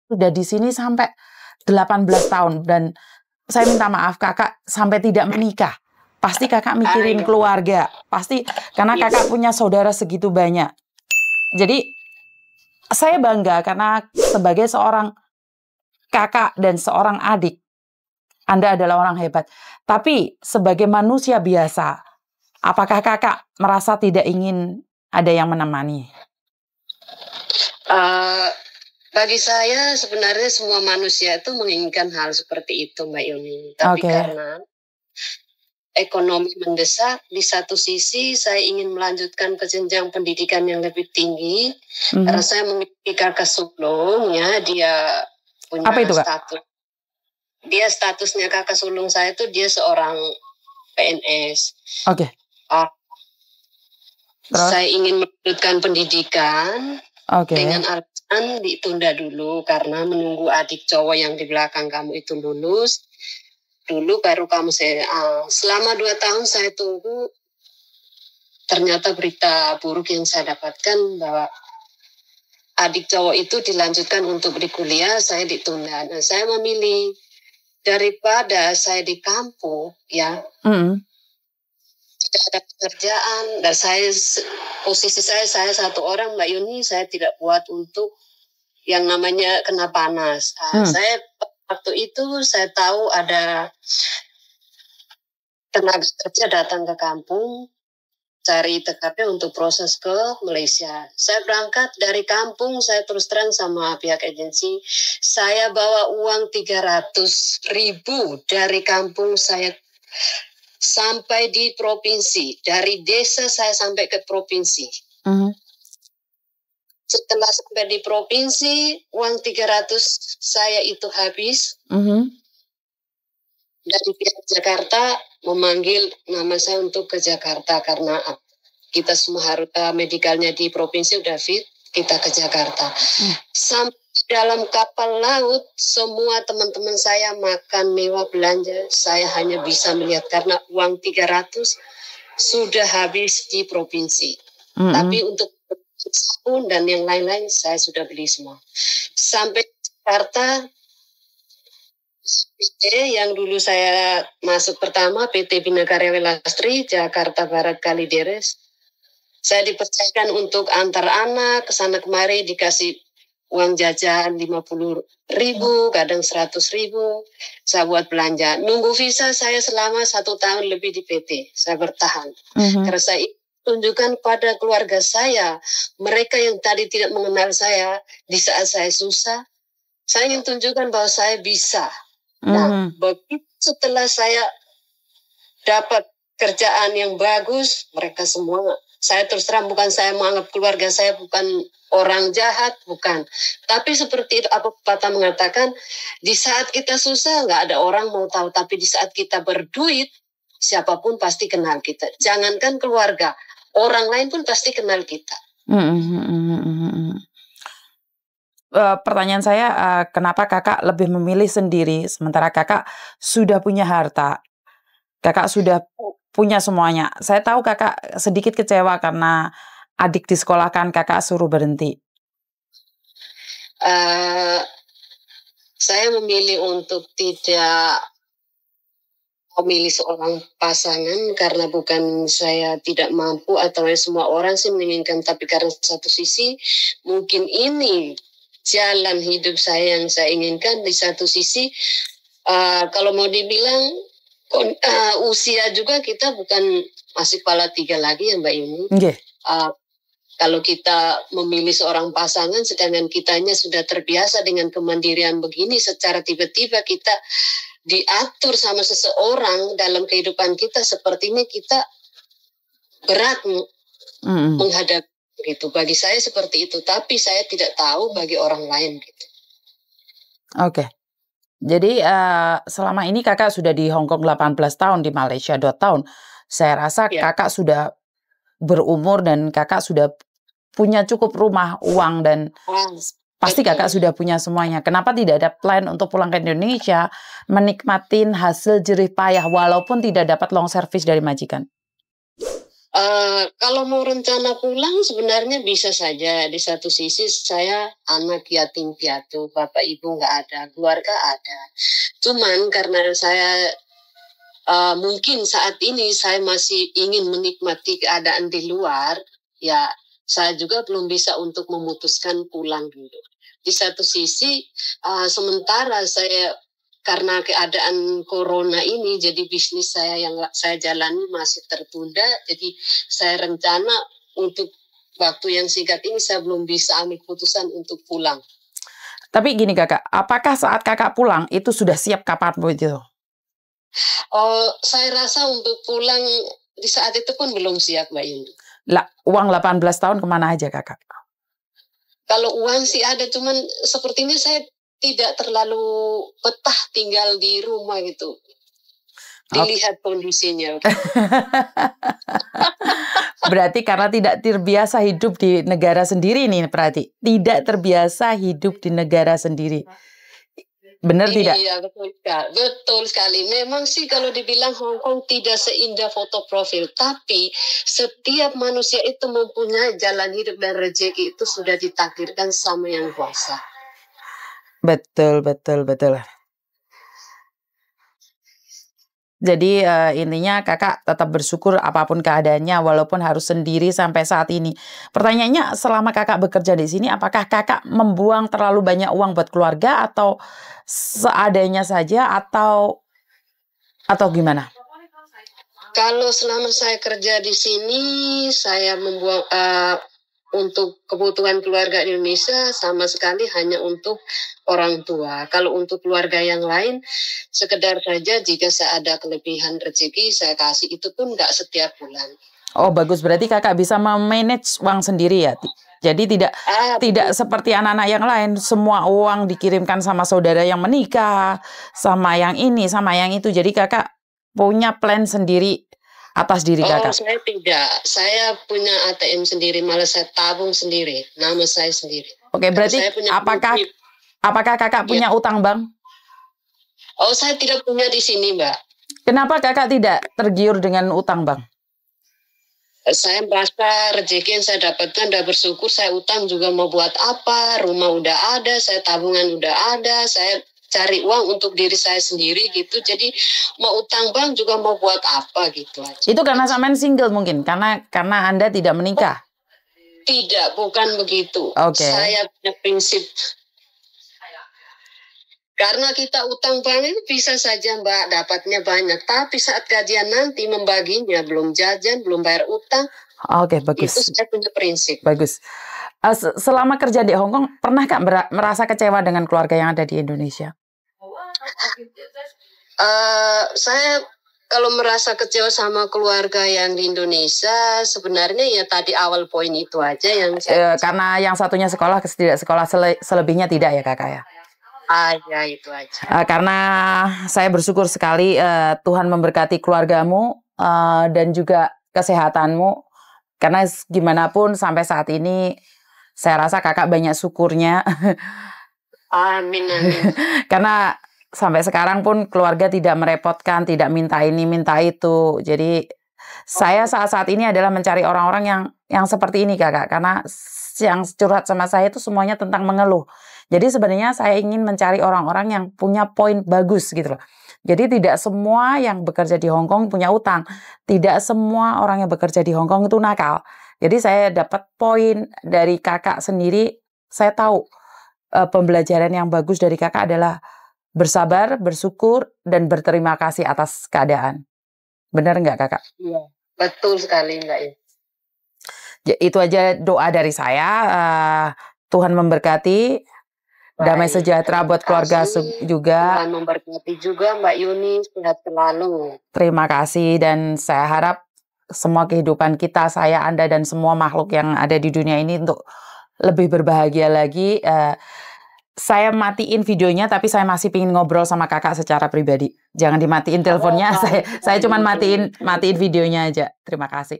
sudah di sini sampai 18 tahun dan saya minta maaf kakak sampai tidak menikah. Pasti kakak mikirin keluarga. Pasti karena kakak punya saudara segitu banyak. Jadi saya bangga karena sebagai seorang kakak dan seorang adik, Anda adalah orang hebat. Tapi sebagai manusia biasa, apakah kakak merasa tidak ingin ada yang menemani? Bagi saya sebenarnya semua manusia itu menginginkan hal seperti itu, Mbak Yuni. Tapi karena ekonomi mendesak, di satu sisi saya ingin melanjutkan ke jenjang pendidikan yang lebih tinggi. Karena saya memiliki kakak sulung, ya, dia punya status. Dia statusnya kakak sulung saya itu dia seorang PNS. Saya ingin melanjutkan pendidikan dengan alasan ditunda dulu karena menunggu adik cowok yang di belakang kamu itu lulus. Dulu baru kamu selama 2 tahun saya tunggu, ternyata berita buruk yang saya dapatkan bahwa adik cowok itu dilanjutkan untuk berkuliah, saya ditunda. Nah, saya memilih daripada saya di kampung, ya, tidak ada pekerjaan, dan posisi saya satu orang, Mbak Yuni, saya tidak kuat untuk yang namanya kena panas. Saya waktu itu saya tahu ada tenaga kerja datang ke kampung cari TKP untuk proses ke Malaysia. Saya berangkat dari kampung, saya terus terang sama pihak agensi, saya bawa uang 300.000 dari kampung saya sampai di provinsi, dari desa saya sampai ke provinsi. Setelah sampai di provinsi, uang 300 saya itu habis. Dari pihak Jakarta memanggil nama saya untuk ke Jakarta karena kita semua harus medikalnya di provinsi udah fit, kita ke Jakarta. Sampai dalam kapal laut, semua teman-teman saya makan mewah belanja, saya hanya bisa melihat karena uang 300 sudah habis di provinsi. Tapi untuk sabun dan yang lain-lain saya sudah beli semua. Sampai Jakarta, PT yang dulu saya masuk pertama, PT Bina Karya Welastri, Jakarta Barat Kalideres. Saya dipercayakan untuk antar anak, kesana kemari dikasih uang jajan 50.000, kadang 100.000. Saya buat belanja. Nunggu visa saya selama 1 tahun lebih di PT. Saya bertahan. Karena saya tunjukkan pada keluarga saya, mereka yang tadi tidak mengenal saya, di saat saya susah, saya ingin tunjukkan bahwa saya bisa. Nah, begitu setelah saya dapat kerjaan yang bagus, mereka semua, saya terus terang bukan saya menganggap keluarga saya bukan orang jahat, bukan. Tapi seperti itu, apa pepatah mengatakan, di saat kita susah nggak ada orang mau tahu, tapi di saat kita berduit, siapapun pasti kenal kita. Jangankan keluarga, orang lain pun pasti kenal kita. Pertanyaan saya, kenapa kakak lebih memilih sendiri sementara kakak sudah punya harta, kakak sudah punya semuanya. Saya tahu kakak sedikit kecewa karena adik disekolahkan, kakak suruh berhenti. Saya memilih untuk tidak memilih seorang pasangan karena bukan saya tidak mampu atau semua orang sih menginginkan, tapi karena satu sisi mungkin ini jalan hidup saya yang saya inginkan. Di satu sisi kalau mau dibilang usia juga kita bukan masih kepala 3 lagi ya Mbak Yuni. Kalau kita memilih seorang pasangan sedangkan kitanya sudah terbiasa dengan kemandirian begini, secara tiba-tiba kita diatur sama seseorang dalam kehidupan kita seperti ini, kita berat menghadapi. Gitu. Bagi saya seperti itu, tapi saya tidak tahu bagi orang lain. Gitu. Jadi selama ini kakak sudah di Hong Kong 18 tahun, di Malaysia 2 tahun. Saya rasa kakak sudah berumur dan kakak sudah punya cukup rumah, uang, dan pasti kakak sudah punya semuanya. Kenapa tidak ada plan untuk pulang ke Indonesia, menikmatin hasil jerih payah walaupun tidak dapat long service dari majikan? Kalau mau rencana pulang sebenarnya bisa saja. Di satu sisi saya anak yatim piatu, bapak ibu nggak ada, keluarga ada. Cuman karena saya mungkin saat ini saya masih ingin menikmati keadaan di luar, ya saya juga belum bisa untuk memutuskan pulang dulu. Di satu sisi, sementara saya karena keadaan corona ini, jadi bisnis saya yang saya jalani masih tertunda. Jadi saya rencana untuk waktu yang singkat ini saya belum bisa ambil keputusan untuk pulang. Tapi gini kakak, apakah saat kakak pulang itu sudah siap kapan itu? Saya rasa untuk pulang di saat itu pun belum siap, Mbak Yuni. Lah, uang 18 tahun kemana aja kakak? Kalau uang sih ada, cuman sepertinya saya tidak terlalu betah tinggal di rumah gitu. Dilihat kondisinya. Berarti karena tidak terbiasa hidup di negara sendiri nih, berarti tidak terbiasa hidup di negara sendiri. Benar tidak? Iya, betul sekali. Memang sih kalau dibilang Hong Kong tidak seindah foto profil, tapi setiap manusia itu mempunyai jalan hidup dan rezeki itu sudah ditakdirkan sama Yang Kuasa. Betul. Jadi intinya kakak tetap bersyukur apapun keadaannya walaupun harus sendiri sampai saat ini. Pertanyaannya, selama kakak bekerja di sini, apakah kakak membuang terlalu banyak uang buat keluarga atau seadanya saja atau gimana? Kalau selama saya kerja di sini, saya membuang untuk kebutuhan keluarga Indonesia sama sekali hanya untuk orang tua. Kalau untuk keluarga yang lain, sekedar saja jika saya ada kelebihan rezeki, saya kasih, itu pun nggak setiap bulan. Oh bagus, berarti kakak bisa memanage uang sendiri ya? Jadi tidak seperti anak-anak yang lain, semua uang dikirimkan sama saudara yang menikah, sama yang ini, sama yang itu. Jadi kakak punya plan sendiri atas diri kakak? Saya tidak. Saya punya ATM sendiri, malah saya tabung sendiri, nama saya sendiri. Oke, berarti apakah kakak punya utang bank? Saya tidak punya di sini, Mbak. Kenapa kakak tidak tergiur dengan utang bank? Saya merasa rezeki yang saya dapatkan udah bersyukur. Saya utang juga mau buat apa? Rumah udah ada, saya tabungan udah ada, saya cari uang untuk diri saya sendiri gitu. Jadi mau utang bank juga mau buat apa gitu aja. Itu karena sampean single mungkin? Karena Anda tidak menikah? Tidak, bukan begitu. Okay. Saya punya prinsip. Karena kita utang bank itu bisa saja Mbak dapatnya banyak. Tapi saat gajian nanti membaginya belum jajan, belum bayar utang. Oke, bagus. Itu saya punya prinsip. Bagus. Selama kerja di Hong Kong, pernah Kak merasa kecewa dengan keluarga yang ada di Indonesia? Saya kalau merasa kecewa sama keluarga yang di Indonesia, sebenarnya ya tadi awal poin itu aja yang saya... Karena yang satunya sekolah, tidak sekolah, selebihnya tidak ya kakak ya? Ya itu aja. Karena saya bersyukur sekali Tuhan memberkati keluargamu dan juga kesehatanmu. Karena gimana pun sampai saat ini saya rasa kakak banyak syukurnya. Amin. Karena sampai sekarang pun keluarga tidak merepotkan, tidak minta ini, minta itu. Jadi saya saat ini adalah mencari orang-orang yang seperti ini kakak. Karena yang curhat sama saya itu semuanya tentang mengeluh. Jadi sebenarnya saya ingin mencari orang-orang yang punya poin bagus gitu loh. Jadi tidak semua yang bekerja di Hong Kong punya utang. Tidak semua orang yang bekerja di Hong Kong itu nakal. Jadi saya dapat poin dari kakak sendiri. Saya tahu pembelajaran yang bagus dari kakak adalah bersabar, bersyukur, dan berterima kasih atas keadaan. Benar nggak kakak? Iya, betul sekali Mbak. Ya, itu aja doa dari saya. Tuhan memberkati. Damai sejahtera buat keluarga juga. Tuhan memberkati juga Mbak Yuni, sehat selalu. Terima kasih dan saya harap semua kehidupan kita, saya, Anda dan semua makhluk yang ada di dunia ini untuk lebih berbahagia lagi. Saya matiin videonya tapi saya masih pengen ngobrol sama kakak secara pribadi. Jangan dimatiin teleponnya. Saya cuma matiin videonya aja. Terima kasih.